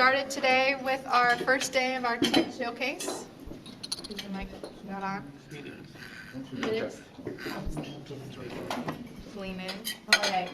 Started today with our first day of our tech showcase. Is the mic not on? It is. Lean in. All right.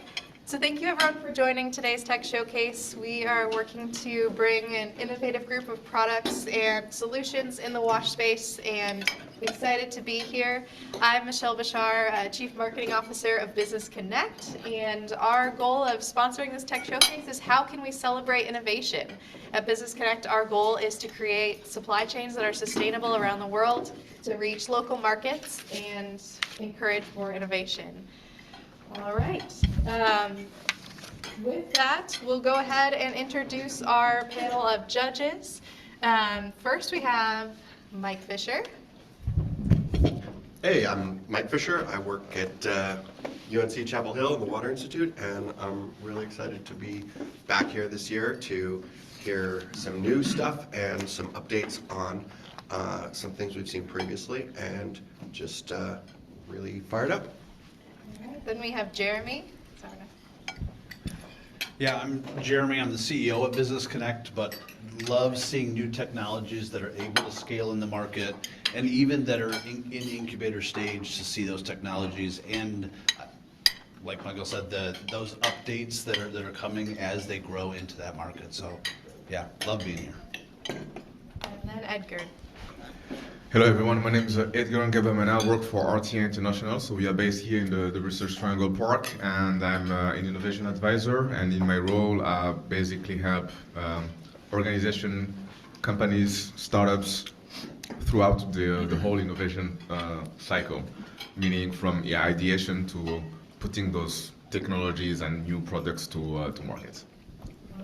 So thank you everyone for joining today's Tech Showcase. We are working to bring an innovative group of products and solutions in the wash space, and excited to be here. I'm Michelle Bashar, Chief Marketing Officer of Business Connect, and our goal of sponsoring this Tech Showcase is how can we celebrate innovation? At Business Connect, our goal is to create supply chains that are sustainable around the world, to reach local markets, and encourage more innovation. All right. With that, we'll go ahead and introduce our panel of judges. First, we have Mike Fisher. Hey, I'm Mike Fisher. I work at UNC Chapel Hill in the Water Institute, and I'm really excited to be back here this year to hear some new stuff and some updates on some things we've seen previously, and just really fired up. All right. Then we have Jeremy. Yeah, I'm Jeremy. I'm the CEO at Business Connect, but love seeing new technologies that are able to scale in the market, and even that are in the incubator stage to see those technologies. And like Michael said, those updates that are coming as they grow into that market. So yeah, love being here. And then Edgar. Hello everyone, my name is Edgar Ngabam and I work for RTA International. So we are based here in the Research Triangle Park, and I'm an innovation advisor, and in my role I basically help organizations, companies, startups throughout the whole innovation cycle, meaning from ideation to putting those technologies and new products to market.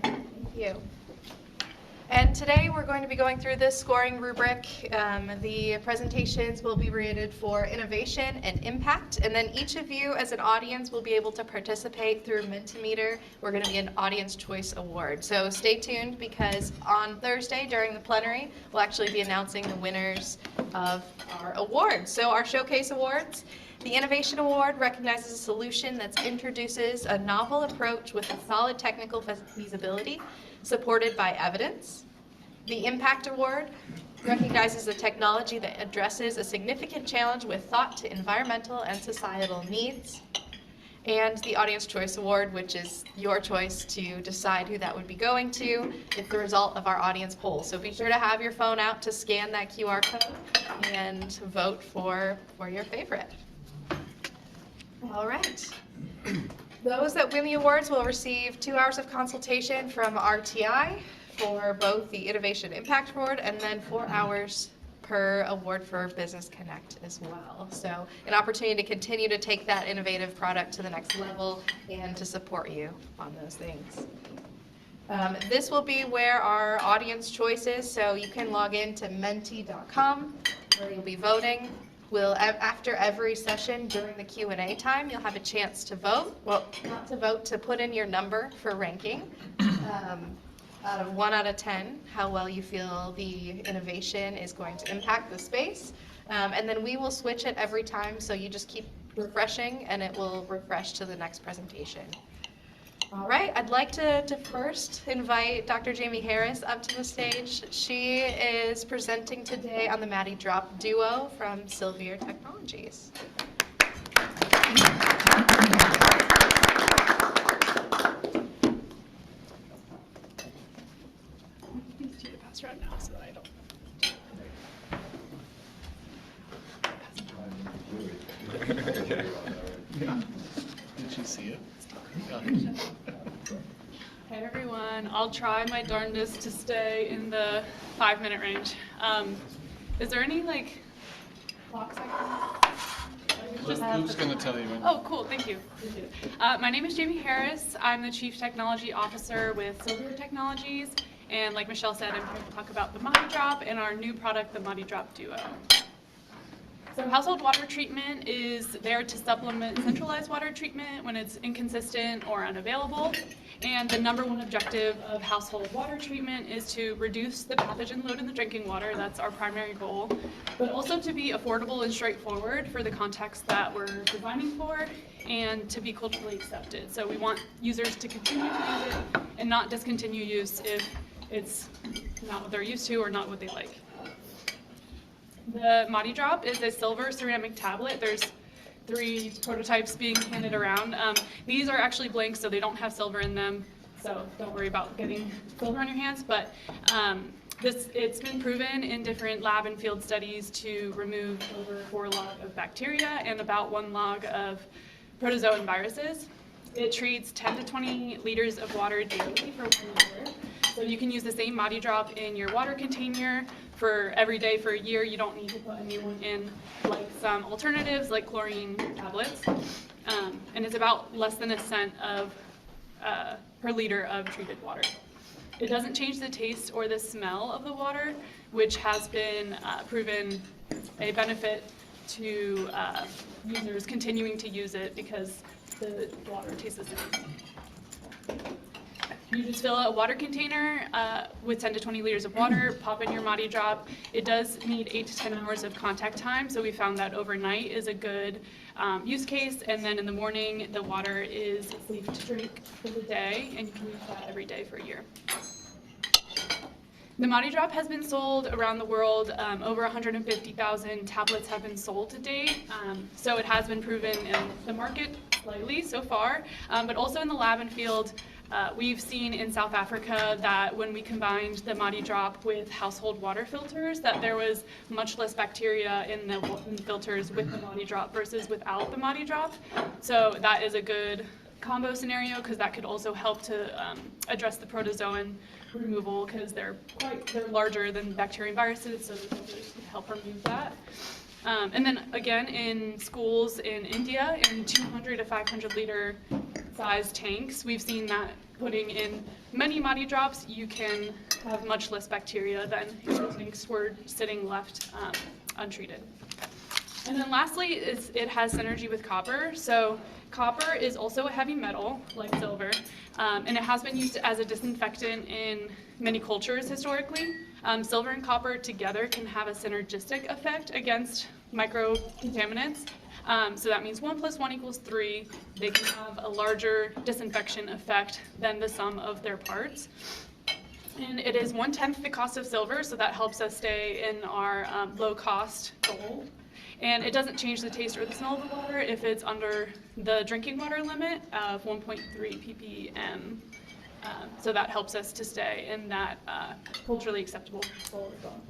Thank you. And today we're going to be going through this scoring rubric. The presentations will be rated for innovation and impact, and then each of you as an audience will be able to participate through Mentimeter. We're going to be an Audience Choice Award. So stay tuned, because on Thursday during the plenary, we'll actually be announcing the winners of our awards. So our Showcase Awards. The Innovation Award recognizes a solution that introduces a novel approach with a solid technical feasibility, supported by evidence. The Impact Award recognizes a technology that addresses a significant challenge with thought to environmental and societal needs. And the Audience Choice Award, which is your choice to decide who that would be going to. It's the result of our audience poll. So be sure to have your phone out to scan that QR code and vote for your favorite. All right. Those that win the awards will receive 2 hours of consultation from RTI for both the Innovation Impact Award, and then 4 hours per award for Business Connect as well. So an opportunity to continue to take that innovative product to the next level and to support you on those things. This will be where our audience choice is, so you can log in to menti.com where you'll be voting. After every session during the Q&A time, you'll have a chance to vote. Well, not to vote, to put in your number for ranking. Out of 1 out of 10, how well you feel the innovation is going to impact the space. And then we will switch it every time, so you just keep refreshing and it will refresh to the next presentation. All right, I'd like to first invite Dr. Jamie Harris up to the stage. She is presenting today on the MattyDrop Duo from Silvier Technologies. These two to pass around now so that I don't. Did you see it? Hey everyone, I'll try my darndest to stay in the 5-minute range. Is there any clocks Luke's going to tell you. Oh, cool, thank you. My name is Jamie Harris. I'm the Chief Technology Officer with Silvier Technologies, and like Michelle said, I'm here to talk about the MattyDrop and our new product, the MattyDrop Duo. So household water treatment is there to supplement centralized water treatment when it's inconsistent or unavailable. And the #1 objective of household water treatment is to reduce the pathogen load in the drinking water. That's our primary goal. But also to be affordable and straightforward for the context that we're designing for, and to be culturally accepted. So we want users to continue to use it and not discontinue use if it's not what they're used to or not what they like. The Madi Drop is a silver ceramic tablet. There's 3 prototypes being handed around. These are actually blank, so they don't have silver in them, so don't worry about getting silver on your hands. But it's been proven in different lab and field studies to remove over 4 log of bacteria and about 1 log of protozoan viruses. It treats 10 to 20 liters of water daily for 1 year. So you can use the same Madi Drop in your water container for every day for a year. You don't need to put a new one in like some alternatives like chlorine tablets. And it's about less than $0.01 per liter of treated water. It doesn't change the taste or the smell of the water, which has been proven a benefit to users continuing to use it because the water tastes the same. You just fill a water container with 10 to 20 liters of water, pop in your Madi Drop. It does need 8 to 10 hours of contact time, so we found that overnight is a good use case, and then in the morning, the water is safe to drink for the day, and you can use that every day for a year. The Madi Drop has been sold around the world. Over 150,000 tablets have been sold to date, so it has been proven in the market slightly so far, but also in the lab and field. We've seen in South Africa that when we combined the Madi Drop with household water filters, that there was much less bacteria in the filters with the Madi Drop versus without the Madi Drop. So that is a good combo scenario because that could also help to address the protozoan removal because they're larger than bacteria and viruses, so the filters can help remove that. And then again, in schools in India, in 200 to 500 liter size tanks, we've seen that putting in many Madi Drops, you can have much less bacteria than if the tanks were sitting left untreated. And then lastly, it has synergy with copper. So copper is also a heavy metal, like silver, and it has been used as a disinfectant in many cultures historically. Silver and copper together can have a synergistic effect against microcontaminants. So that means 1 + 1 = 3. They can have a larger disinfection effect than the sum of their parts. And it is 1/10 the cost of silver, so that helps us stay in our low-cost goal. And it doesn't change the taste or the smell of the water if it's under the drinking water limit of 1.3 ppm. So that helps us to stay in that culturally acceptable goal as well.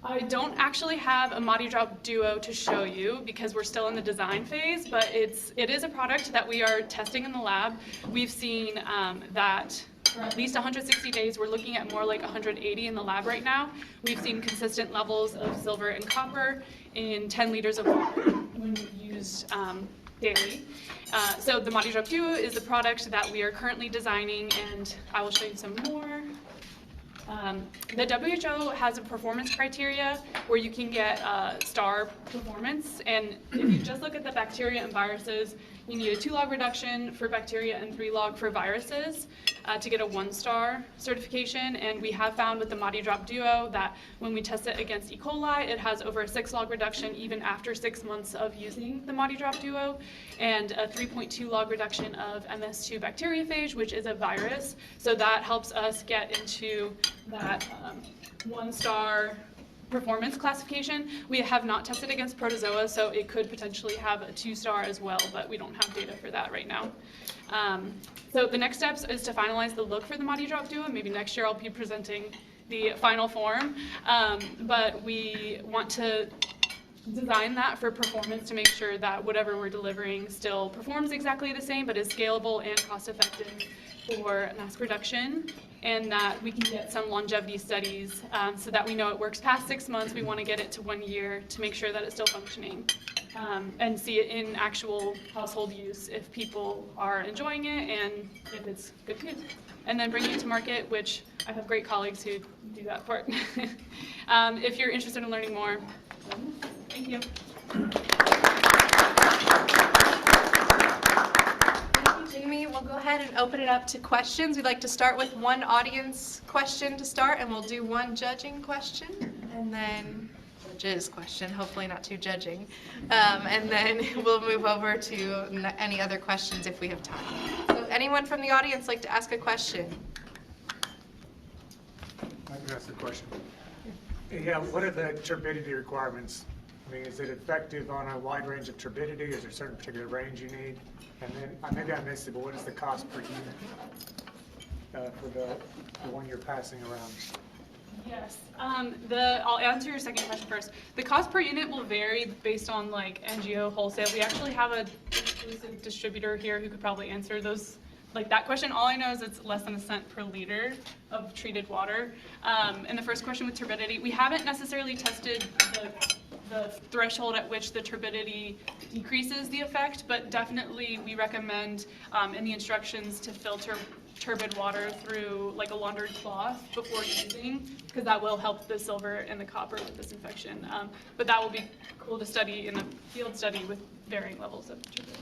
I don't actually have a Madi Drop Duo to show you because we're still in the design phase, but it is a product that we are testing in the lab. We've seen that for at least 160 days, we're looking at more like 180 in the lab right now. We've seen consistent levels of silver and copper in 10 liters of water when used daily. So the Madi Drop Duo is the product that we are currently designing, and I will show you some more. The WHO has a performance criteria where you can get star performance, and if you just look at the bacteria and viruses, you need a 2 log reduction for bacteria and 3 log for viruses to get a 1-star certification. And we have found with the Madi Drop Duo that when we test it against E. coli, it has over a 6 log reduction even after 6 months of using the Madi Drop Duo, and a 3.2 log reduction of MS2 bacteriophage, which is a virus. So that helps us get into that 1-star performance classification. We have not tested against protozoa, so it could potentially have a 2-star as well, but we don't have data for that right now. So the next steps is to finalize the look for the Madi Drop Duo. Maybe next year I'll be presenting the final form, but we want to design that for performance to make sure that whatever we're delivering still performs exactly the same, but is scalable and cost-effective for mass production, and that we can get some longevity studies so that we know it works past 6 months. We want to get it to 1 year to make sure that it's still functioning, and see it in actual household use if people are enjoying it and if it's good to use. And then bringing it to market, which I have great colleagues who do that part. If you're interested in learning more, thank you. Jamie, we'll go ahead and open it up to questions. We'd like to start with one audience question to start, and we'll do one judging question, and then judges question, hopefully not too judging. And then we'll move over to any other questions if we have time. So anyone from the audience like to ask a question? ask the question. Yeah, what are the turbidity requirements? I mean, is it effective on a wide range of turbidity? Is there a certain particular range you need? And then, maybe I missed it, but what is the cost per unit for the one you're passing around? Yes. I'll answer your second question first. The cost per unit will vary based on like NGO wholesale. We actually have a exclusive distributor here who could probably answer those, like that question. All I know is it's less than a cent per liter of treated water. And the first question with turbidity, we haven't necessarily tested the threshold at which the turbidity decreases the effect, but definitely we recommend in the instructions to filter turbid water through like a laundered cloth before using, because that will help the silver and the copper with disinfection. But that will be cool to study in a field study with varying levels of turbidity.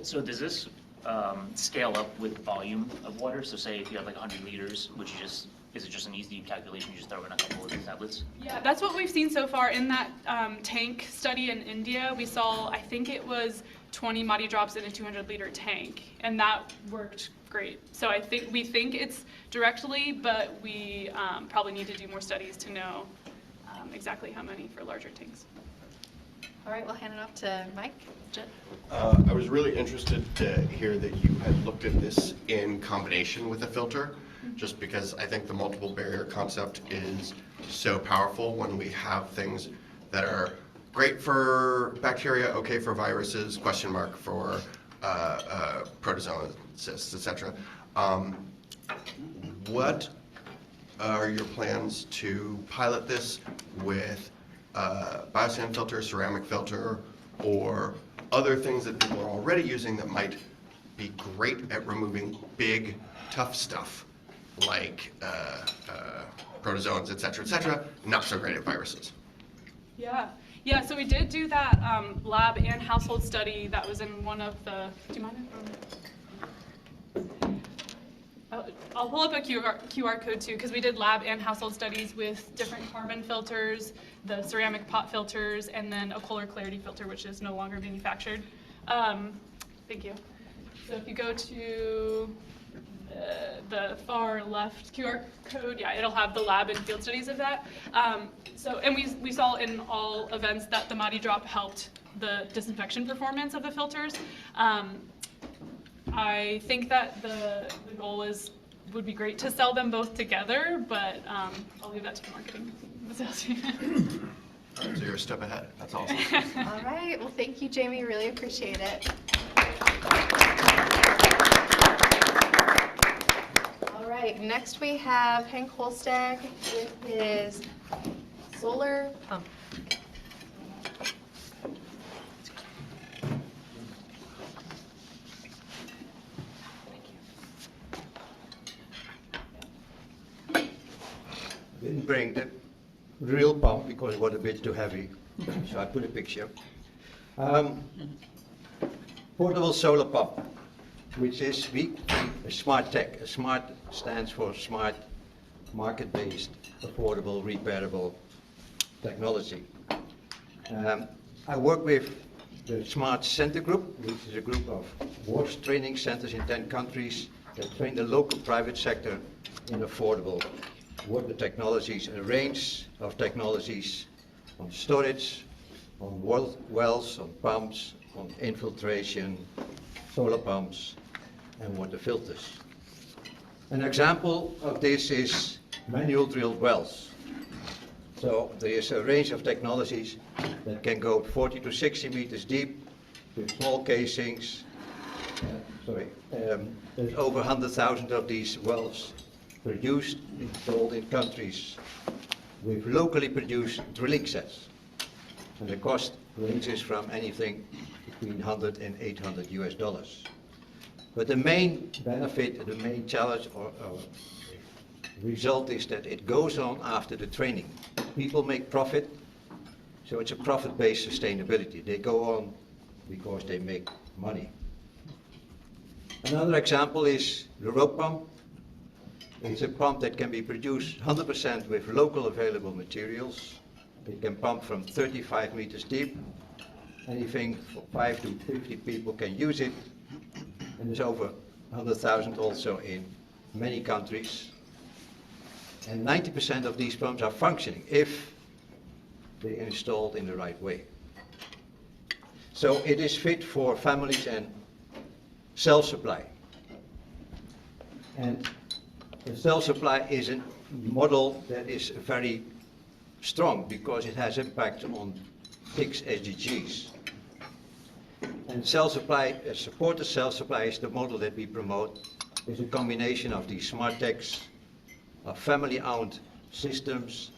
So does this scale up with volume of water? So say if you have like 100 liters, is it just an easy calculation? You just throw in a couple of these tablets? Yeah, that's what we've seen so far. In that tank study in India, we saw, I think it was 20 Muddy drops in a 200-liter tank, and that worked great. So we think it's directly, but we probably need to do more studies to know exactly how many for larger tanks. All right, we'll hand it off to Mike. Jen. I was really interested to hear that you had looked at this in combination with a filter, just because I think the multiple barrier concept is so powerful when we have things that are great for bacteria, okay for viruses, question mark for protozoan cysts, etc. What are your plans to pilot this with biosand filter, ceramic filter, or other things that people are already using that might be great at removing big, tough stuff like protozoans, et cetera, not so great at viruses? Yeah, so we did do that lab and household study that was in one of the, do you mind if I'll pull up a QR code too, because we did lab and household studies with different carbon filters, the ceramic pot filters, and then a Kohler Clarity filter, which is no longer manufactured. Thank you. So if you go to the far left QR code, yeah, it'll have the lab and field studies of that. And we saw in all events that the Muddy Drop helped the disinfection performance of the filters. I think that the goal would be great to sell them both together, but I'll leave that to the marketing, the sales team. All right, so you're a step ahead. That's awesome. All right, well, thank you, Jamie. Really appreciate it. All right, next we have Hank Holstag with his solar pump. Didn't bring the real pump because it was a bit too heavy, so I put a picture. Portable solar pump, which is a smart tech. A smart stands for smart, market-based, affordable, repairable technology. I work with the Smart Center Group, which is a group of WARS training centers in 10 countries that train the local private sector in affordable water technologies, a range of technologies on storage, on wells, on pumps, on infiltration, solar pumps, and water filters. An example of this is manual drilled wells. So there is a range of technologies that can go 40 to 60 meters deep with small casings. There's over 100,000 of these wells produced, installed in countries with locally produced drilling sets. And the cost ranges from anything between 100 and 800 US dollars. But the main benefit, the main challenge or result is that it goes on after the training. People make profit, so it's a profit-based sustainability. They go on because they make money. Another example is the rope pump. It's a pump that can be produced 100% with local available materials. It can pump from 35 meters deep. Anything for 5 to 50 people can use it. And there's over 100,000 also in many countries. And 90% of these pumps are functioning if they're installed in the right way. So it is fit for families and self-supply. And the self-supply is a model that is very strong because it has impact on 6 SDGs. And self-supply, supported self-supply is the model that we promote. It's a combination of these smart techs, of family-owned systems,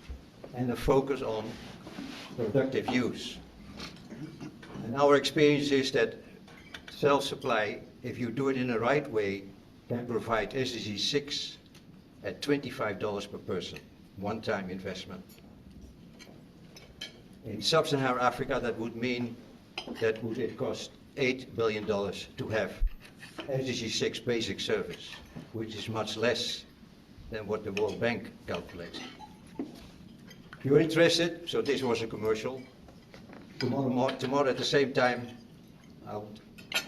and a focus on productive use. And our experience is that self-supply, if you do it in the right way, can provide SDG 6 at $25 per person, one-time investment. In sub-Saharan Africa, that would mean that would it cost $8 billion to have SDG 6 basic service, which is much less than what the World Bank calculates. If you're interested, so this was a commercial. Tomorrow at the same time, I'll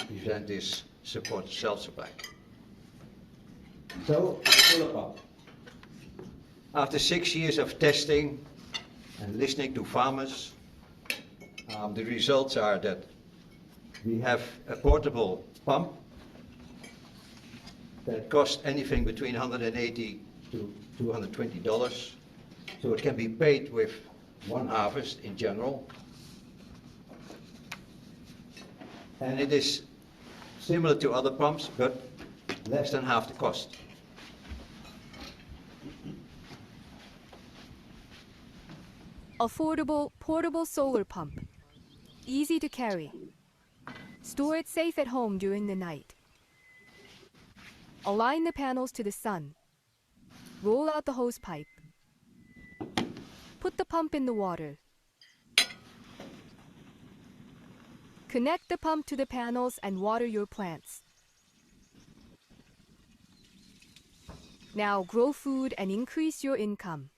present this support self-supply. So, solar pump. After 6 years of testing and listening to farmers, the results are that we have a portable pump that costs anything between $180 to $220. So it can be paid with one harvest in general. And it is similar to other pumps, but less than half the cost. Affordable portable solar pump. Easy to carry. Store it safe at home during the night. Align the panels to the sun. Roll out the hose pipe. Put the pump in the water. Connect the pump to the panels and water your plants. Now grow food and increase your income.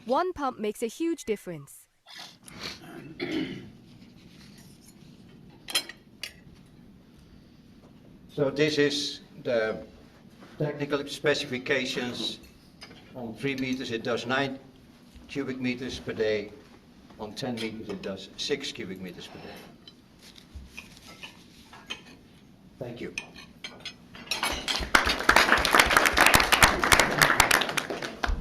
One pump makes a huge difference. So this is the technical specifications. On 3 meters it does 9 cubic meters per day. On 10 meters it does 6 cubic meters per day. Thank you.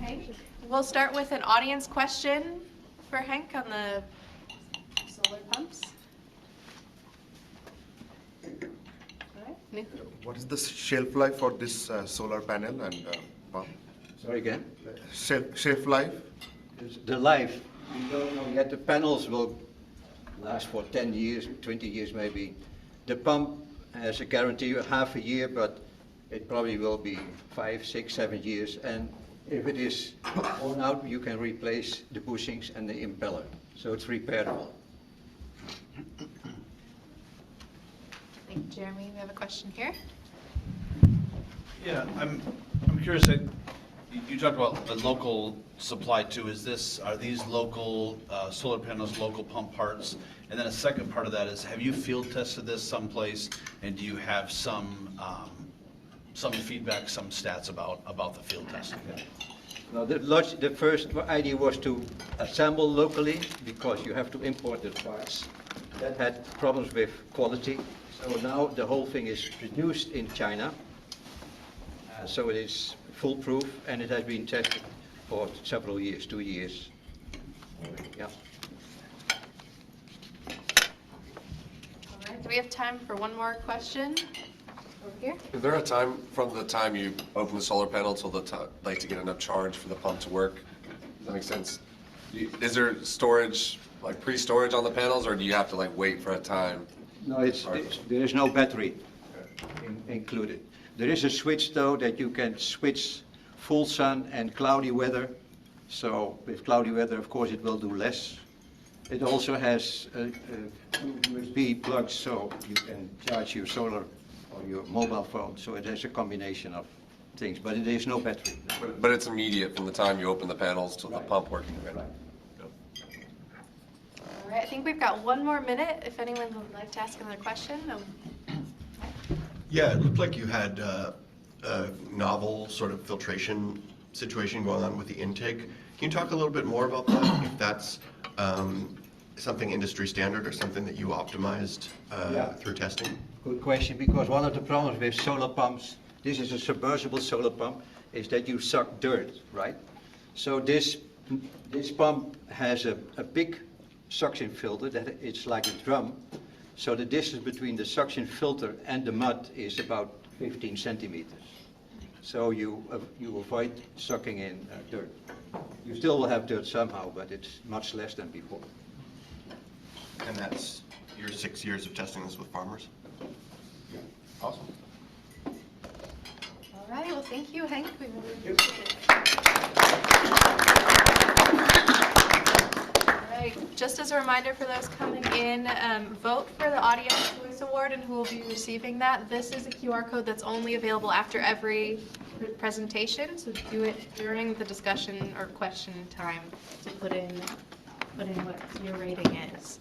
Okay, we'll start with an audience question for Henk on the solar pumps. All right, Nick? What is the shelf life for this solar panel and pump? Sorry again? Shelf life? The life, we don't know yet. The panels will last for 10 years, 20 years maybe. The pump has a guarantee of half a year, but it probably will be 5, 6, 7 years. And if it is worn out, you can replace the bushings and the impeller. So it's repairable. Thank you, Jeremy. We have a question here. Yeah, I'm curious, you talked about the local supply too. Are these local solar panels, local pump parts? And then a second part of that is, have you field tested this someplace? And do you have some feedback, some stats about the field testing? Now, the first idea was to assemble locally because you have to import the parts. That had problems with quality. So now the whole thing is produced in China. So it is foolproof and it has been tested for several years, 2 years. Yeah. All right, do we have time for one more question over here? Is there a time from the time you open the solar panel till the time, like to get enough charge for the pump to work? Does that make sense? Is there storage, like pre-storage on the panels, or do you have to like wait for a time? No, there is no battery included. There is a switch though that you can switch full sun and cloudy weather. So with cloudy weather, of course, it will do less. It also has two USB plugs, so you can charge your solar or your mobile phone. So it has a combination of things, but there is no battery. But it's immediate from the time you open the panels till the pump working. Right? Right. All right, I think we've got one more minute if anyone would like to ask another question. Yeah, it looked like you had a novel sort of filtration situation going on with the intake. Can you talk a little bit more about that? If that's something industry standard or something that you optimized through testing? Good question, because one of the problems with solar pumps, this is a submersible solar pump, is that you suck dirt, right? So this pump has a big suction filter that it's like a drum. So the distance between the suction filter and the mud is about 15 centimeters. So you avoid sucking in dirt. You still will have dirt somehow, but it's much less than before. And that's your 6 years of testing this with farmers? Awesome. All right, well, thank you, Hank. We really appreciate it. All right, just as a reminder for those coming in, vote for the Audience Choice Award and who will be receiving that. This is a QR code that's only available after every presentation, so do it during the discussion or question time to put in what your rating is.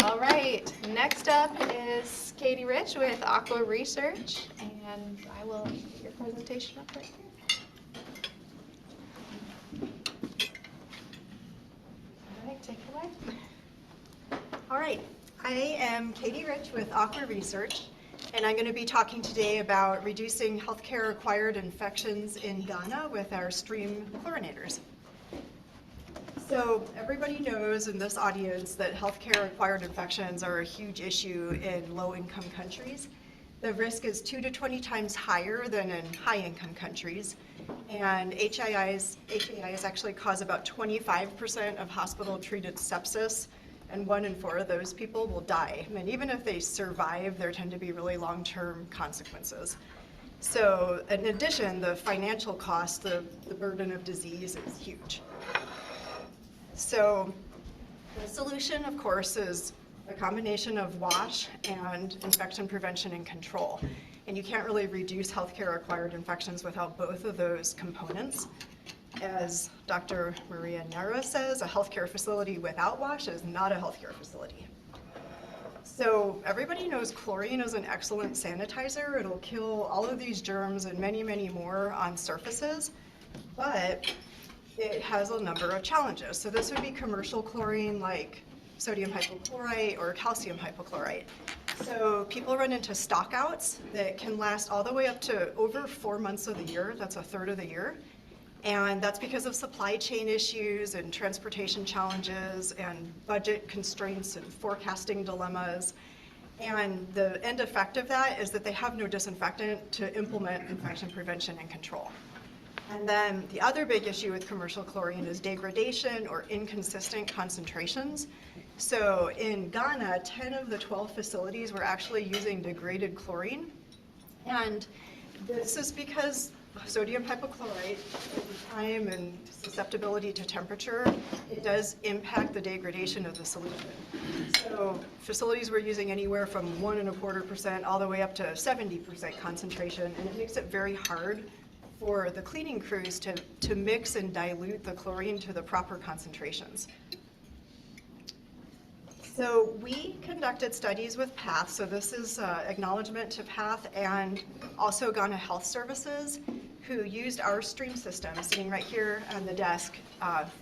All right, next up is Katie Rich with Aqua Research, and I will get your presentation up right here. All right, take it away. All right, I am Katie Rich with Aqua Research, and I'm going to be talking today about reducing healthcare-acquired infections in Ghana with our stream chlorinators. So everybody knows in this audience that healthcare-acquired infections are a huge issue in low-income countries. The risk is 2 to 20 times higher than in high-income countries, and HAIs actually cause about 25% of hospital-treated sepsis, and 1 in 4 of those people will die. And even if they survive, there tend to be really long-term consequences. So in addition, the financial cost, the burden of disease is huge. So the solution, of course, is a combination of WASH and infection prevention and control. And you can't really reduce healthcare-acquired infections without both of those components. As Dr. Maria Nara says, a healthcare facility without WASH is not a healthcare facility. So everybody knows chlorine is an excellent sanitizer. It'll kill all of these germs and many, many more on surfaces, but it has a number of challenges. So this would be commercial chlorine like sodium hypochlorite or calcium hypochlorite. So people run into stockouts that can last all the way up to over 4 months of the year. That's a third of the year. And that's because of supply chain issues and transportation challenges and budget constraints and forecasting dilemmas. And the end effect of that is that they have no disinfectant to implement infection prevention and control. And then the other big issue with commercial chlorine is degradation or inconsistent concentrations. So in Ghana, 10 of the 12 facilities were actually using degraded chlorine. And this is because sodium hypochlorite, time and susceptibility to temperature, it does impact the degradation of the solution. So facilities were using anywhere from 1.25% all the way up to 70% concentration, and it makes it very hard for the cleaning crews to mix and dilute the chlorine to the proper concentrations. So we conducted studies with PATH, so this is acknowledgement to PATH and also Ghana Health Services, who used our stream system sitting right here on the desk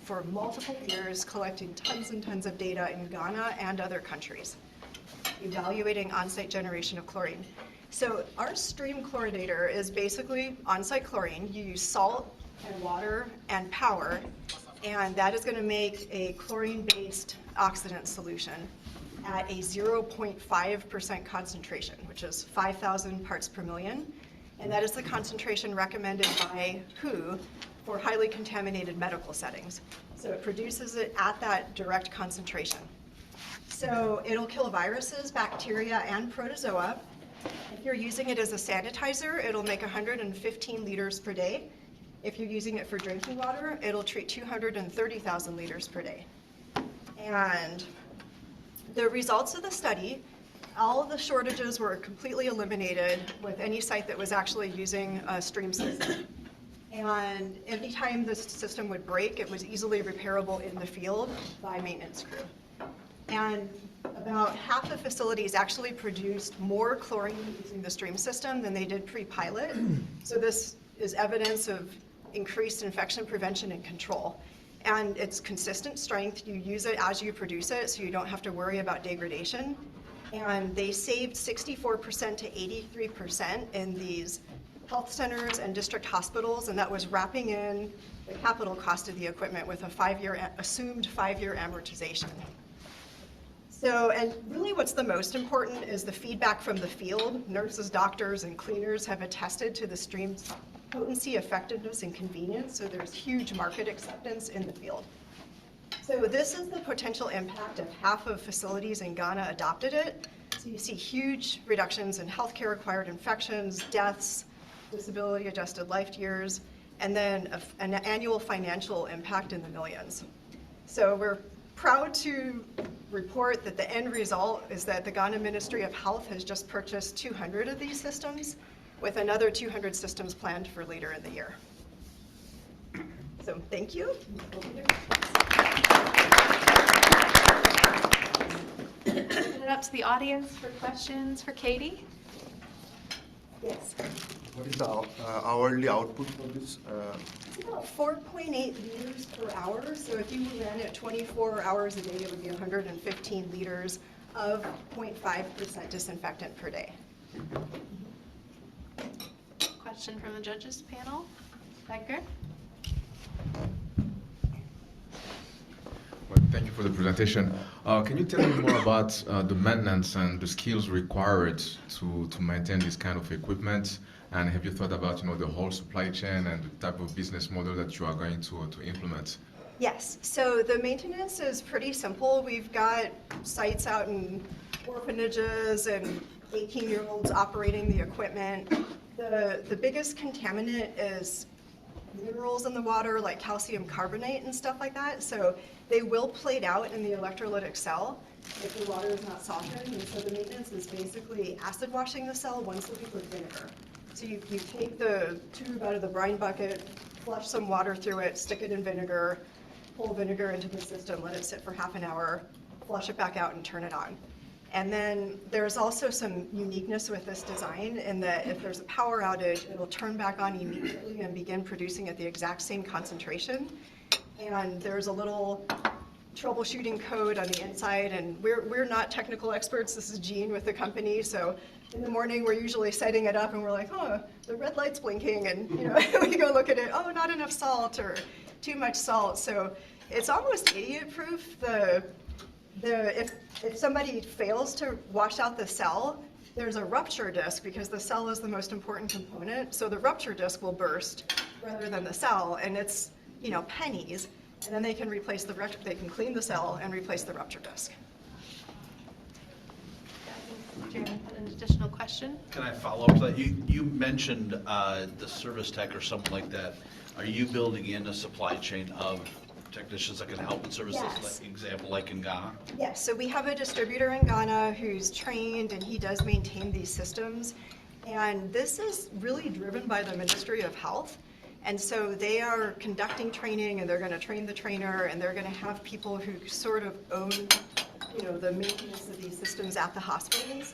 for multiple years, collecting tons and tons of data in Ghana and other countries, evaluating on-site generation of chlorine. So our stream chlorinator is basically on-site chlorine. You use salt and water and power, and that is going to make a chlorine-based oxidant solution at a 0.5% concentration, which is 5,000 parts per million. And that is the concentration recommended by WHO for highly contaminated medical settings. So it produces it at that direct concentration. So it'll kill viruses, bacteria, and protozoa. If you're using it as a sanitizer, it'll make 115 liters per day. If you're using it for drinking water, it'll treat 230,000 liters per day. And the results of the study, all of the shortages were completely eliminated with any site that was actually using a stream system. And any time this system would break, it was easily repairable in the field by maintenance crew. And about half the facilities actually produced more chlorine using the stream system than they did pre-pilot. So this is evidence of increased infection prevention and control. And it's consistent strength. You use it as you produce it, so you don't have to worry about degradation. And they saved 64% to 83% in these health centers and district hospitals, and that was wrapping in the capital cost of the equipment with a assumed five-year amortization. So, and really what's the most important is the feedback from the field. Nurses, doctors, and cleaners have attested to the stream's potency, effectiveness, and convenience, so there's huge market acceptance in the field. So this is the potential impact of half of facilities in Ghana adopted it. So you see huge reductions in healthcare acquired infections, deaths, disability adjusted life years, and then an annual financial impact in the millions. So we're proud to report that the end result is that the Ghana Ministry of Health has just purchased 200 of these systems, with another 200 systems planned for later in the year. So thank you. Open it up to the audience for questions for Katie. Yes. What is the hourly output for this? It's about 4.8 liters per hour. So if you ran it 24 hours a day, it would be 115 liters of 0.5% disinfectant per day. Question from the judges panel. Edgar? Well, thank you for the presentation. Can you tell me more about the maintenance and the skills required to maintain this kind of equipment? And have you thought about, the whole supply chain and the type of business model that you are going to implement? Yes, so the maintenance is pretty simple. We've got sites out in orphanages and 18-year-olds operating the equipment. The biggest contaminant is minerals in the water, like calcium carbonate and stuff like that. So they will plate out in the electrolytic cell if the water is not softened. And so the maintenance is basically acid washing the cell one sleeve with vinegar. So you take the tube out of the brine bucket, flush some water through it, stick it in vinegar, pull vinegar into the system, let it sit for half an hour, flush it back out and turn it on. And then there's also some uniqueness with this design in that if there's a power outage, it'll turn back on immediately and begin producing at the exact same concentration. And there's a little troubleshooting code on the inside, and we're not technical experts. This is Jean with the company, so in the morning we're usually setting it up and we're like, oh, the red light's blinking, and we go look at it, oh, not enough salt or too much salt. So it's almost idiot-proof. If somebody fails to wash out the cell, there's a rupture disc because the cell is the most important component. So the rupture disc will burst rather than the cell, and it's pennies. And then they can replace they can clean the cell and replace the rupture disc. Jeremy had an additional question. Can I follow up to that? You mentioned the service tech or something like that. Are you building in a supply chain of technicians that can help in services, Yes. like example, like in Ghana? Yes, so we have a distributor in Ghana who's trained and he does maintain these systems. And this is really driven by the Ministry of Health. And so they are conducting training and they're going to train the trainer and they're going to have people who sort of own, the maintenance of these systems at the hospitals.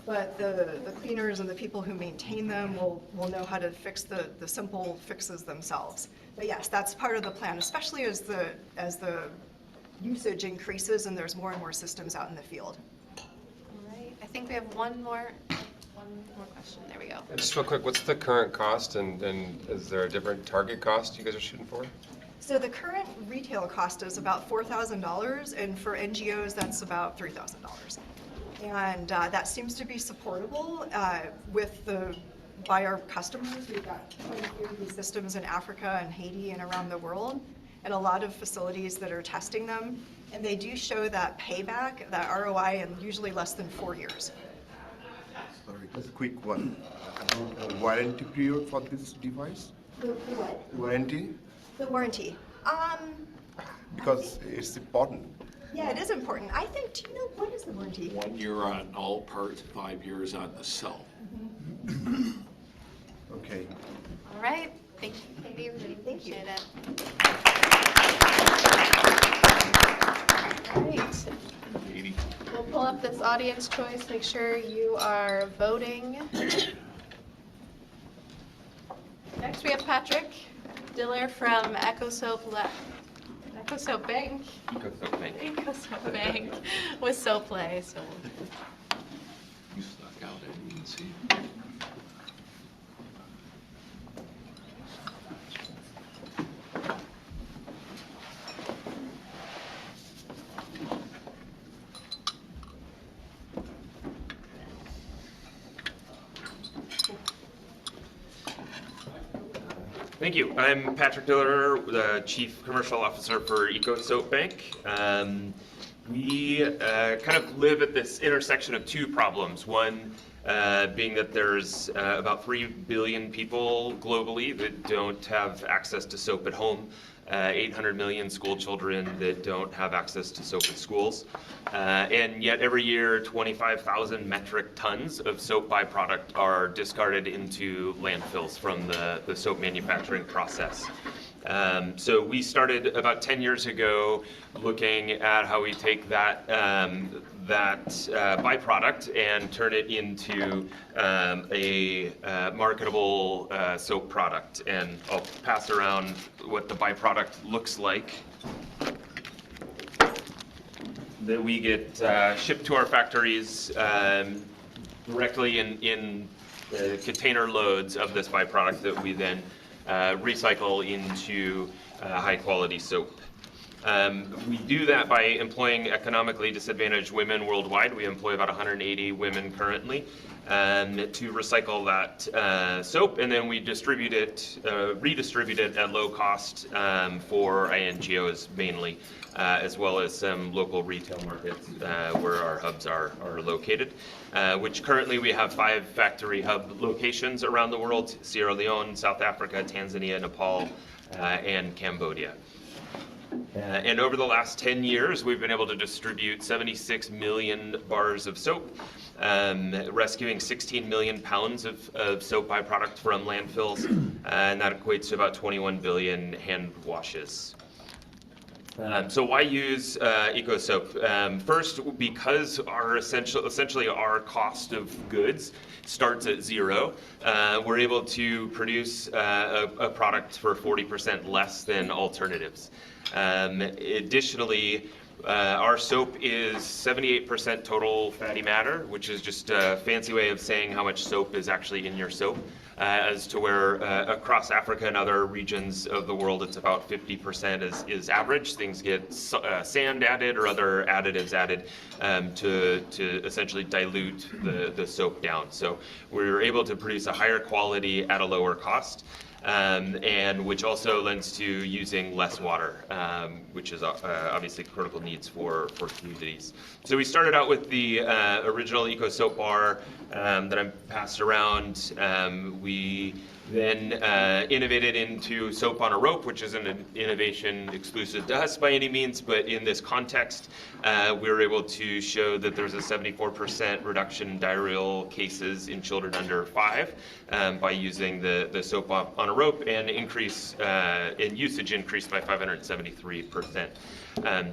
But the cleaners and the people who maintain them will know how to fix the simple fixes themselves. But yes, that's part of the plan, especially as the usage increases and there's more and more systems out in the field. All right. I think we have one more question. There we go. Just real quick, what's the current cost and is there a different target cost you guys are shooting for? So the current retail cost is about $4,000, and for NGOs, that's about $3,000. And that seems to be supportable by our customers. We've got 23 of these systems in Africa and Haiti and around the world, and a lot of facilities that are testing them. And they do show that payback, that ROI, in usually less than 4 years. Sorry, just a quick one. Warranty period for this device? The what? Warranty? The warranty. Because it's important. Yeah, it is important. I think, do you know, what is the warranty? 1 year on all parts, 5 years on the cell. Okay. All right. Thank you, Katie. Really Thank you. appreciate it. All right. Katie? We'll pull is audience choice. Make sure you are voting. Next, we have Patrick Diller from EcoSoap Bank. EcoSoap Bank. EcoSoap Bank with SoPlay. So You stuck out, I didn't even see. Thank you. I'm Patrick Diller, the Chief Commercial Officer for EcoSoap Bank. We kind of live at this intersection of two problems. One being that there's about 3 billion people globally that don't have access to soap at home. 800 million school children that don't have access to soap in schools. And yet every year, 25,000 metric tons of soap byproduct are discarded into landfills from the soap manufacturing process. So we started about 10 years ago looking at how we take that byproduct and turn it into a marketable soap product. And I'll pass around what the byproduct looks like. That we get shipped to our factories directly in container loads of this byproduct that we then recycle into high quality soap. We do that by employing economically disadvantaged women worldwide. We employ about 180 women currently to recycle that soap, and then we redistribute it at low cost for NGOs mainly, as well as some local retail markets where our hubs are located, which currently we have 5 factory hub locations around the world: Sierra Leone, South Africa, Tanzania, Nepal, and Cambodia. And over the last 10 years, we've been able to distribute 76 million bars of soap, rescuing 16 million pounds of soap byproduct from landfills, and that equates to about 21 billion hand washes. So why use EcoSoap? First, because essentially our cost of goods starts at zero. We're able to produce a product for 40% less than alternatives. Additionally, our soap is 78% total fatty matter, which is just a fancy way of saying how much soap is actually in your soap, as to where across Africa and other regions of the world it's about 50% is average. Things get sand added or other additives added to essentially dilute the soap down. So we're able to produce a higher quality at a lower cost. And which also lends to using less water, which is obviously critical needs for communities. So we started out with the original EcoSoap bar that I passed around. We then innovated into soap on a rope, which isn't an innovation exclusive to us by any means, but in this context, we were able to show that there's a 74% reduction in diarrheal cases in children under 5 by using the soap on a rope, and increase in usage increased by 573%.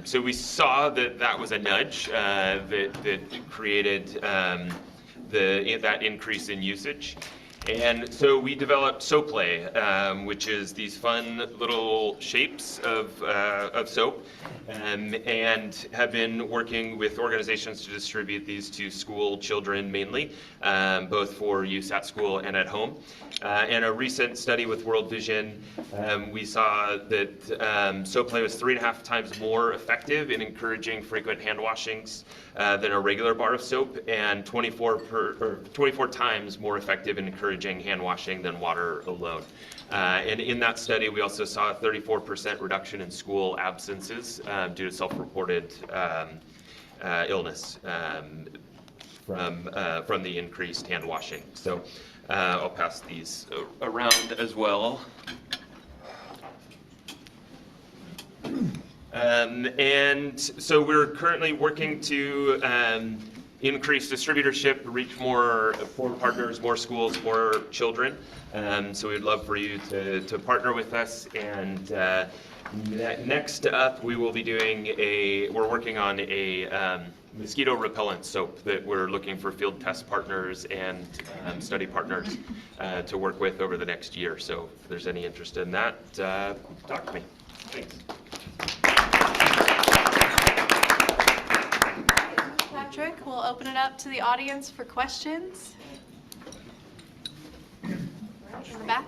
So we saw that was a nudge that created that increase in usage. And so we developed SoPlay, which is these fun little shapes of soap, and have been working with organizations to distribute these to school children mainly, both for use at school and at home. In a recent study with World Vision, we saw that SoPlay was 3.5 times more effective in encouraging frequent hand washings than a regular bar of soap, and 24 times more effective in encouraging hand washing than water alone. And in that study, we also saw a 34% reduction in school absences due to self-reported illness from the increased hand washing. So I'll pass these around as well. And so we're currently working to increase distributorship, reach more partners, more schools, more children. So we'd love for you to partner with us. And next up, we will be doing we're working on a mosquito repellent soap that we're looking for field test partners and study partners to work with over the next year. So if there's any interest in that, talk to me. Thanks. Patrick, we'll open it up to the audience for questions. In the back.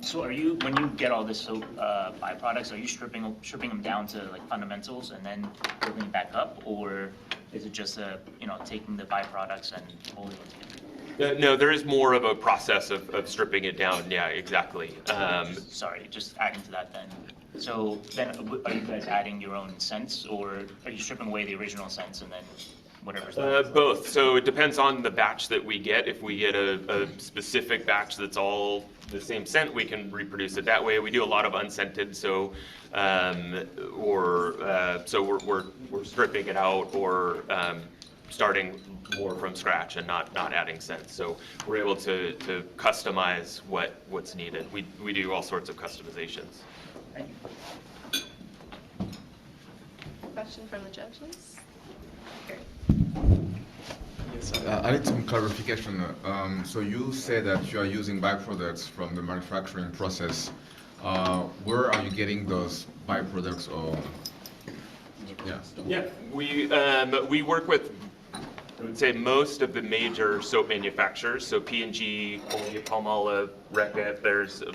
So when you get all this soap byproducts, are you stripping them down to like fundamentals and then building it back up, or is it just taking the byproducts and holding it together? No, there is more of a process of stripping it down. Yeah, exactly. Sorry, just adding to that then. So then are you guys adding your own scents, or are you stripping away the original scents and then whatever's left? Both. So it depends on the batch that we get. If we get a specific batch that's all the same scent, we can reproduce it that way. We do a lot of unscented, so we're stripping it out or starting more from scratch and not adding scents. So we're able to customize what's needed. We do all sorts of customizations. Thank you. Question from the judges? I need some clarification. So you say that you are using byproducts from the manufacturing process. Where are you getting those byproducts? Or Yeah, we work with, I would say, most of the major soap manufacturers. So P&G, Colgate, Palmolive, Reckitt. There's a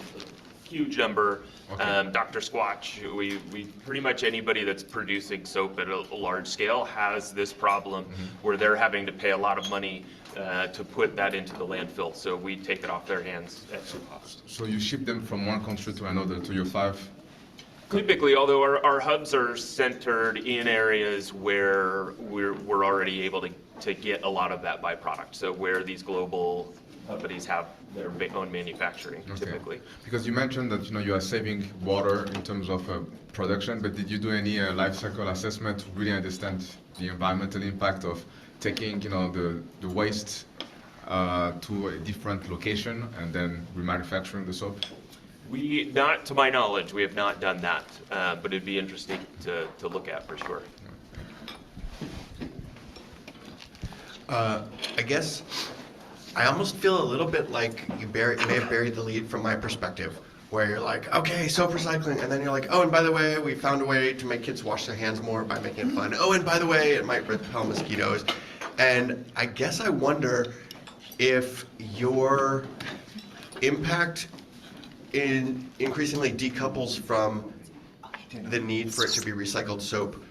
huge number. Okay. Dr. Squatch. We pretty much anybody that's producing soap at a large scale has this problem where they're having to pay a lot of money to put that into the landfill. So we take it off their hands at no cost. So you ship them from one country to another to your 5? Typically, although our hubs are centered in areas where we're already able to get a lot of that byproduct. So where these global companies have their own manufacturing, typically. Because you mentioned that you are saving water in terms of production, but did you do any life cycle assessment to really understand the environmental impact of taking the waste to a different location and then remanufacturing the soap? Not to my knowledge, we have not done that, but it'd be interesting to look at for sure. I guess I almost feel a little bit like you may have buried the lead from my perspective, where you're like, okay, soap recycling, and then you're like, oh, and by the way, we found a way to make kids wash their hands more by making it fun. Oh, and by the way, it might repel mosquitoes. And I guess I wonder if your impact increasingly decouples from the need for it to be recycled soap.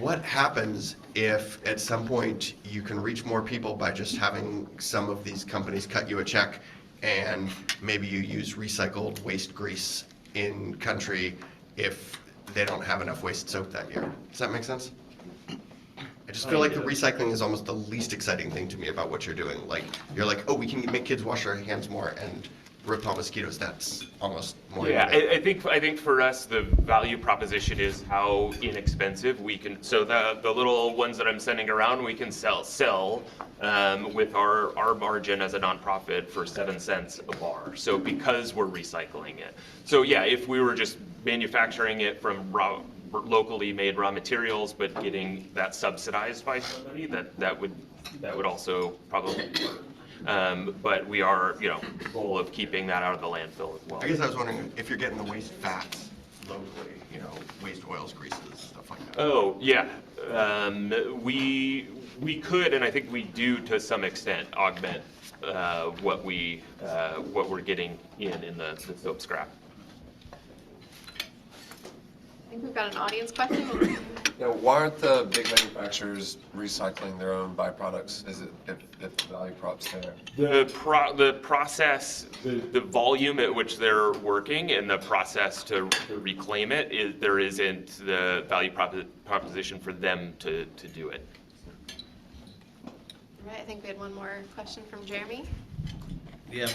What happens if at some point you can reach more people by just having some of these companies cut you a check and maybe you use recycled waste grease in country if they don't have enough waste soap that year? Does that make sense? I just feel like the recycling is almost the least exciting thing to me about what you're doing. Like, you're like, oh, we can make kids wash their hands more and repel mosquitoes. That's almost more. Yeah, I think for us the value proposition is how inexpensive we can. So the little ones that I'm sending around, we can sell with our margin as a nonprofit for 7 cents a bar. So because we're recycling it. So yeah, if we were just manufacturing it from locally made raw materials, but getting that subsidized by somebody, that would also probably work. But we are, goal of keeping that out of the landfill as well. I guess I was wondering if you're getting the waste fats locally, waste oils, greases, stuff like that. Oh, yeah. We could, and I think we do to some extent, augment what we're getting in the soap scrap. I think we've got an audience question. Why aren't the big manufacturers recycling their own byproducts? Is it if the value prop's there? The process, the volume at which they're working, and the process to reclaim it, there isn't the value proposition for them to do it. All right, I think we had one more question from Jeremy. Yeah,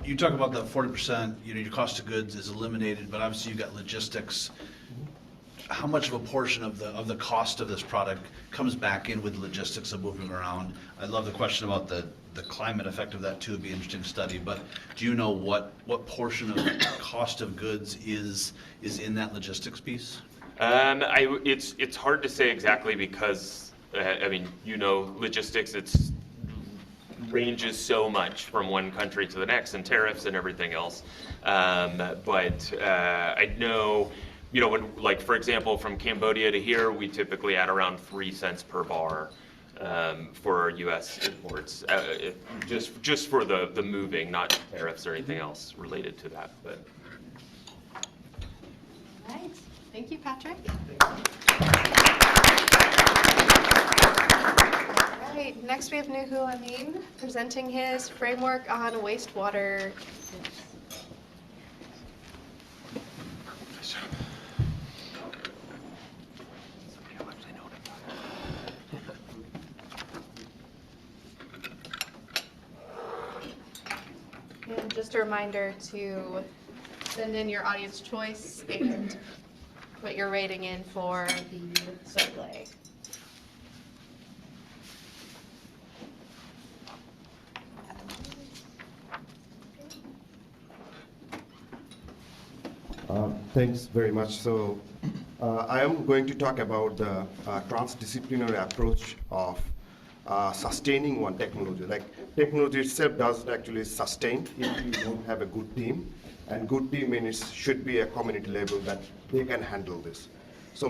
you talk about the 40%, your cost of goods is eliminated, but obviously you've got logistics. how much of a portion of the cost of this product comes back in with logistics of moving around? I love the question about the climate effect of that too, it'd be an interesting study, but do you know what portion of the cost of goods is in that logistics piece? It's hard to say exactly because, I mean, logistics, it's ranges so much from one country to the next and tariffs and everything else. But I know, when, like, for example, from Cambodia to here, we typically add around 3 cents per bar for our U.S. imports, just for the moving, not tariffs or anything else related to that. But. All right. Thank you, Patrick. All right, next we have Nuhu Amin presenting his framework on wastewater. And just a reminder to send in your audience choice and put your rating in for the survey. Thanks very much. So I am going to talk about the transdisciplinary approach of sustaining one technology. Like technology itself doesn't actually sustain if you don't have a good team. And good team means should be a community level that they can handle this. So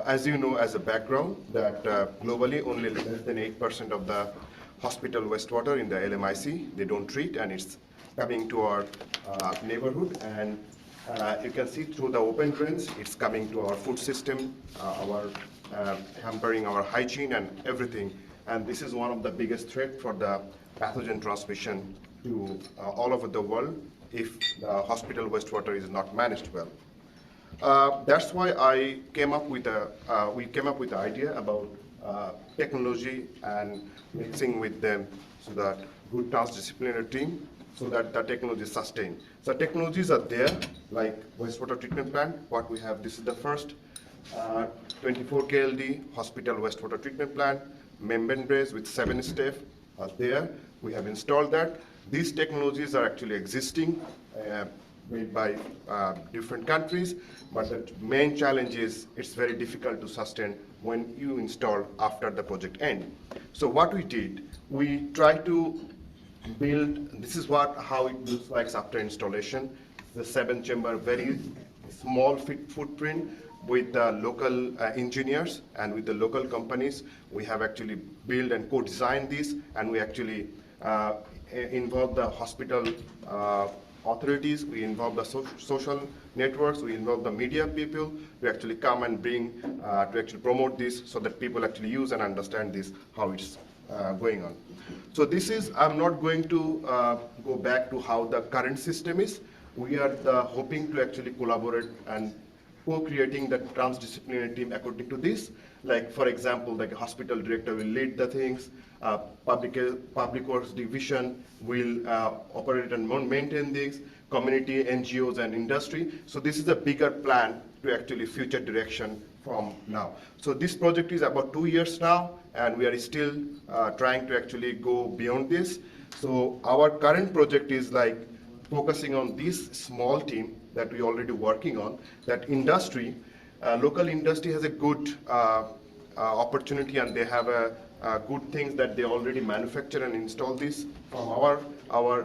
as you know, as a background, that globally only less than 8% of the hospital wastewater in the LMIC, they don't treat, and it's coming to our neighborhood. And you can see through the open drains, it's coming to our food system, hampering our hygiene and everything. And this is one of the biggest threat for the pathogen transmission to all over the world if the hospital wastewater is not managed well. That's why we came up with the idea about technology and mixing with them so that good transdisciplinary team so that the technology is sustained. So technologies are there, like wastewater treatment plant. What we have, this is the first 24 KLD hospital wastewater treatment plant, membrane brace with 7 step are there. We have installed that. These technologies are actually existing, made by different countries, but the main challenge is it's very difficult to sustain when you install after the project end. So what we did, we tried to build, this is how it looks like after installation. The 7-chamber, very small footprint with the local engineers and with the local companies. We have actually built and co-designed this, and we actually involve the hospital authorities, we involve the social networks, we involve the media people to actually come and bring, to actually promote this so that people actually use and understand this, how it's going on. So this is, I'm not going to go back to how the current system is. We are hoping to actually collaborate and co-creating the transdisciplinary team according to this. Like, for example, like a hospital director will lead the things, public works division will operate and maintain things, community, NGOs, and industry. So this is a bigger plan to actually future direction from now. So this project is about 2 years now, and we are still trying to actually go beyond this. So our current project is like focusing on this small team that we're already working on, that industry, local industry has a good opportunity, and they have good things that they already manufacture and install this. From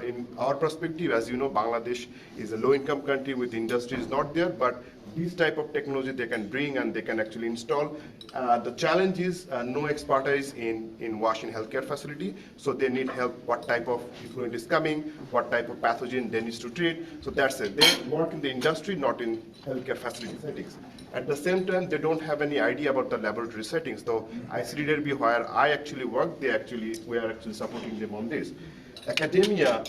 in our perspective, as you know, Bangladesh is a low-income country with industries not there, but this type of technology they can bring and they can actually install. The challenge is no expertise in washing healthcare facility, so they need help what type of effluent is coming, what type of pathogen they need to treat. So that's it. They work in the industry, not in healthcare facility settings. At the same time, they don't have any idea about the laboratory settings. So ICDDB, where I actually work, we are actually supporting them on this. Academia,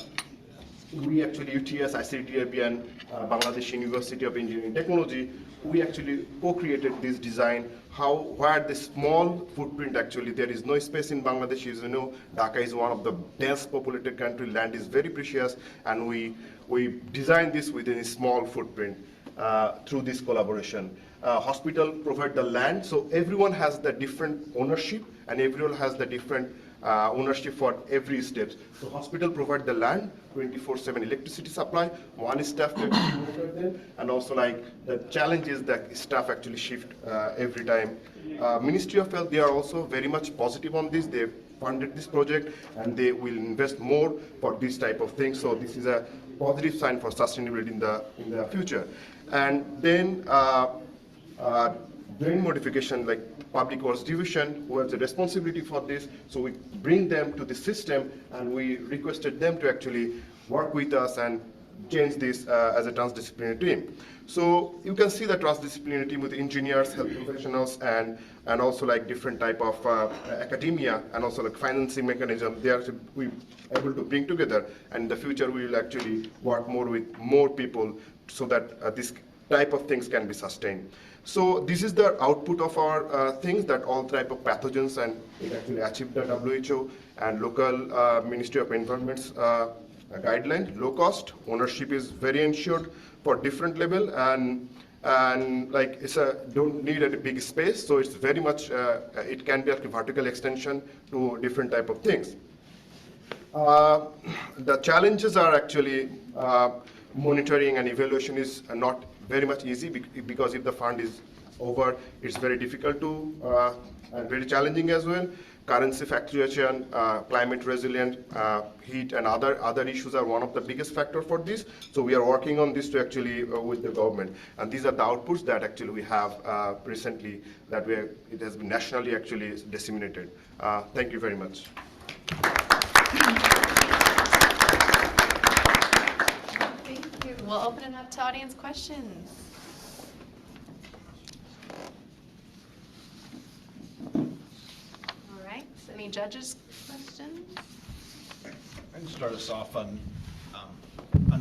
we actually, UTS, ICDDB, and Bangladesh University of Engineering and Technology, we actually co-created this design, where the small footprint actually, there is no space in Bangladesh. As you know, Dhaka is one of the dense populated country, land is very precious, and we designed this within a small footprint through this collaboration. hospital provide the land, so everyone has the different ownership and everyone has the different ownership for every step. So hospital provide the land, 24/7 electricity supply, one staff to actually monitor them, and also like the challenge is that staff actually shift every time. Ministry of Health, they are also very much positive on this. They funded this project and they will invest more for this type of thing. So this is a positive sign for sustainability in the future. And then drain modification, like Public Works Division, who has the responsibility for this. So we bring them to the system and we requested them to actually work with us and change this as a transdisciplinary team. So you can see the transdisciplinary team with engineers, health professionals, and also like different type of academia, and also like financing mechanism. They are we able to bring together, and in the future we will actually work more with more people so that this type of things can be sustained. So this is the output of our things, that all type of pathogens, and it actually achieved the WHO and local Ministry of Environment's guideline. Low cost, ownership is very ensured for different level, and like it's don't need a big space, so it's very much it can be a vertical extension to different type of things. The challenges are actually monitoring and evaluation is not very much easy, because if the fund is over, it's very difficult to and very challenging as well. Currency fluctuation, climate resilient, heat, and other issues are one of the biggest factor for this. So we are working on this to actually with the government, and these are the outputs that actually we have recently that it has been nationally actually disseminated. Thank you very much. Thank you. We'll open it up to audience questions. All right, any judges' questions? I can start us off on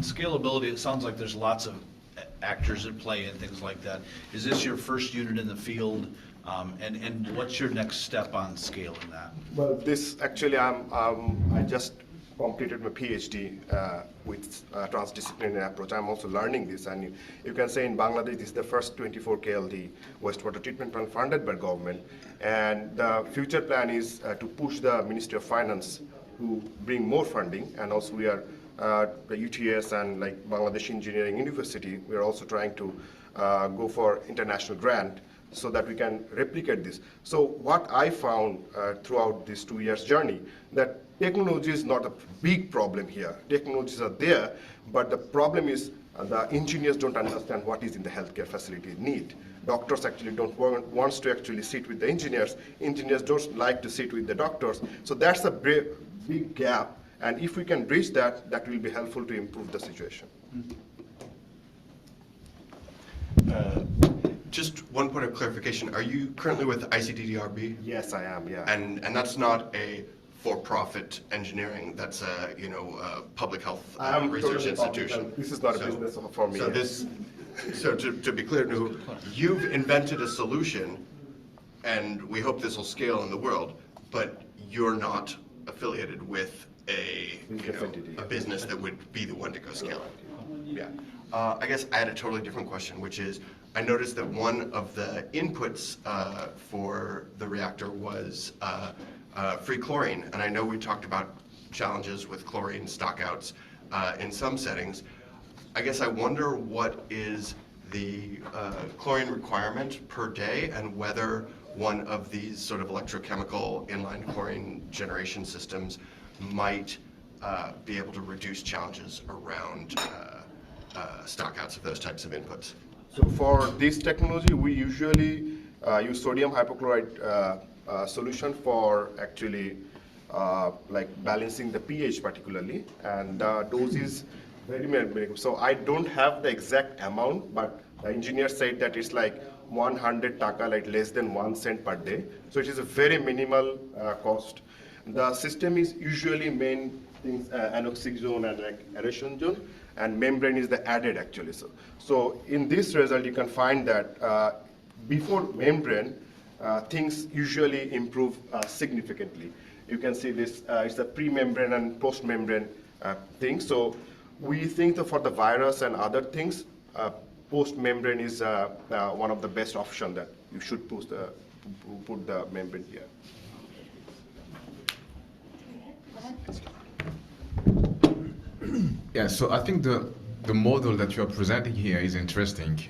scalability. It sounds like there's lots of actors at play and things like that. Is this your first unit in the field? And what's your next step on scaling that? Well, this actually, I just completed my PhD with transdisciplinary approach. I'm also learning this, and you can say in Bangladesh, this is the first 24 KLD wastewater treatment plant funded by government. And the future plan is to push the Ministry of Finance to bring more funding, and also we are the UTS and like Bangladesh Engineering University, we are also trying to go for international grant so that we can replicate this. So what I found throughout this 2 years journey, that technology is not a big problem here. Technologies are there, but the problem is the engineers don't understand what is in the healthcare facility need. Doctors actually don't want to actually sit with the engineers. Engineers don't like to sit with the doctors. So that's a big gap. And if we can bridge that, that will be helpful to improve the situation. Just one point of clarification. Are you currently with ICDDRB? Yes, I am, yeah. And that's not a for-profit engineering, that's a, a public health research institution. This is not a business for me. So to be clear, Nuhu, you've invented a solution, and we hope this will scale in the world, but you're not affiliated with a business that would be the one to go scale it. Yeah. I guess I had a totally different question, which is, I noticed that one of the inputs for the reactor was free chlorine, and I know we talked about challenges with chlorine stockouts in some settings. I guess I wonder what is the chlorine requirement per day, and whether one of these sort of electrochemical inline chlorine generation systems might be able to reduce challenges around stockouts of those types of inputs. So for this technology, we usually use sodium hypochlorite solution for actually like balancing the pH particularly, and dose is very minimal. So I don't have the exact amount, but the engineer said that it's like 100 taka, like less than 1 cent per day. So it is a very minimal cost. The system is usually main things anoxic zone and like aeration zone, and membrane is the added actually. So in this result, you can find that before membrane, things usually improve significantly. You can see this, it's a pre-membrane and post-membrane thing. So we think that for the virus and other things, post membrane is one of the best option that you should put the membrane here. Yeah, so I think the model that you are presenting here is interesting.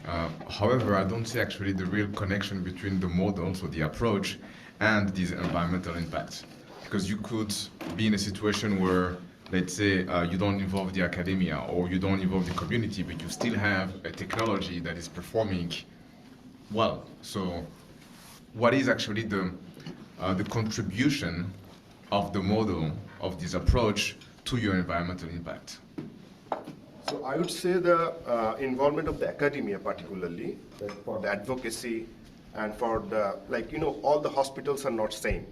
However, I don't see actually the real connection between the model, so the approach, and these environmental impacts. Because you could be in a situation where, let's say, you don't involve the academia or you don't involve the community, but you still have a technology that is performing well. So what is actually the contribution of the model, of this approach, to your environmental impact? So I would say the involvement of the academia particularly, for the advocacy and for the, all the hospitals are not same.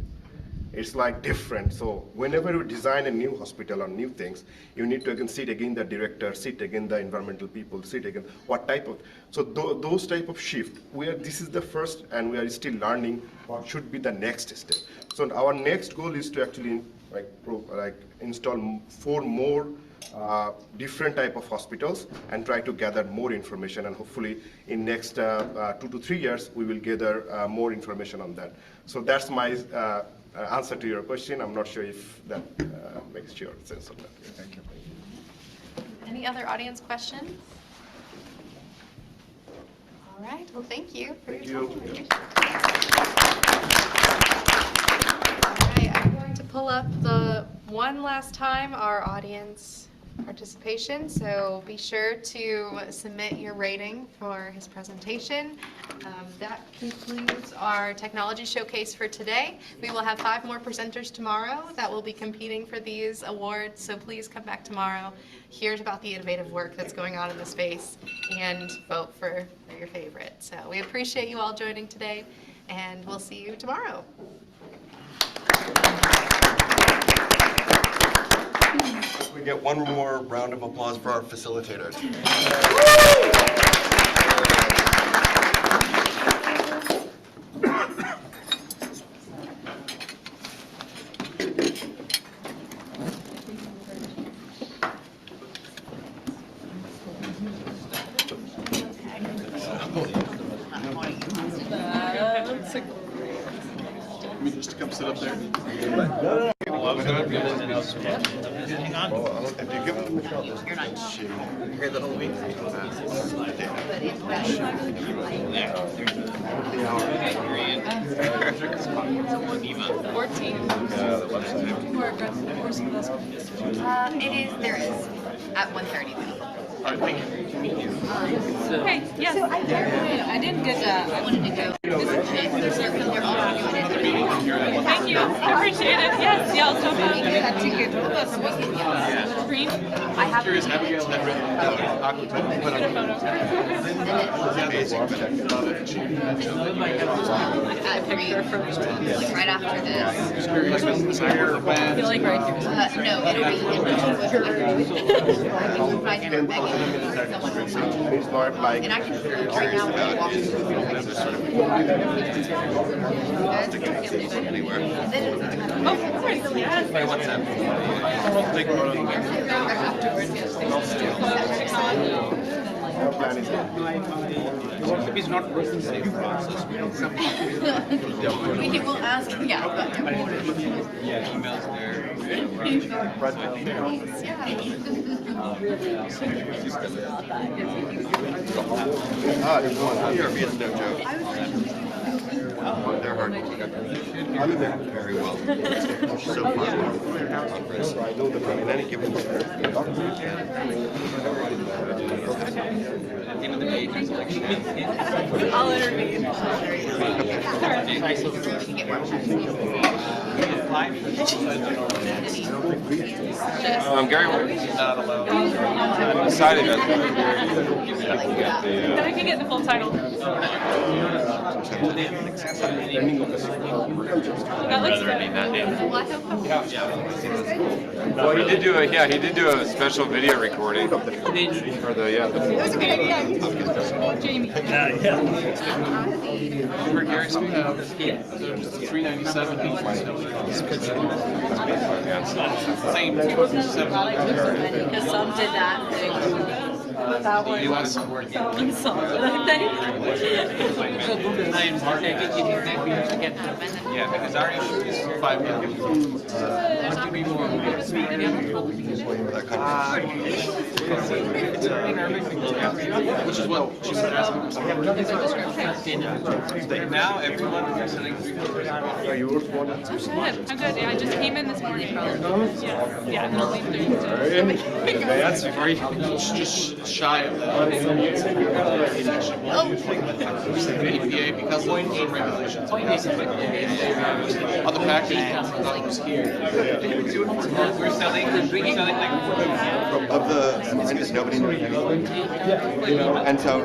It's like different. So whenever you design a new hospital or new things, you need to again sit again the director, sit again the environmental people, sit again what type of. So those type of shift, this is the first, and we are still learning what should be the next step. So our next goal is to actually install 4 more different type of hospitals and try to gather more information, and hopefully in next 2 to 3 years we will gather more information on that. So that's my answer to your question. I'm not sure if that makes your sense of that. Thank you. Any other audience questions? All right, well, thank you for your time. All right, I'm going to pull up one last time our audience participation, so be sure to submit your rating for his presentation. That concludes our technology showcase for today. We will have 5 more presenters tomorrow that will be competing for these awards, so please come back tomorrow, hear about the innovative work that's going on in the space, and vote for your favorite. So we appreciate you all joining today, and we'll see you tomorrow. We get one more round of applause for our facilitator. Just come sit up there. Hang on. If you give them the Michelle, you're not here the whole week. There is at 1:30. All right, thank you. Okay, yes. I didn't get I wanted to go. Thank you. I appreciate it. Yes, yeah, I'll stop by. That ticket. Green. I have Curious, Abigail's never written Aquatone, but a picture from right after this. Just curious, was the higher band? I feel like right here. No, it'll be It's not like and I can right now walk Anywhere. Oh, of course, yes. By WhatsApp. our plan is If he's not working the same process, we don't come. we'll ask, yeah. Yeah, emails there. ERB is no joke. They're hard to keep. Very well. So fun. I know that in any given I'll intervene. I'm Gary. I'm excited that I can get the full title. That looks good. Well, he did do a special video recording for the That was a good idea. Jamie. For Gary speaking. The 397. Same 207. Because some did that thing. That one. US Someone saw it, I think. So Google Lens, I think you need that we have to get them. Yeah, because our issue is 5 million. There's to be more. Which is what she was asking. Now everyone is selling 300. I'm good. Yeah, I just came in this morning. Yeah, yeah, I'm gonna leave Thursday. That's very, just shy of that. APA, because of the regulations. Other packaging was here. We're selling like. Of the, nobody knows anything. And so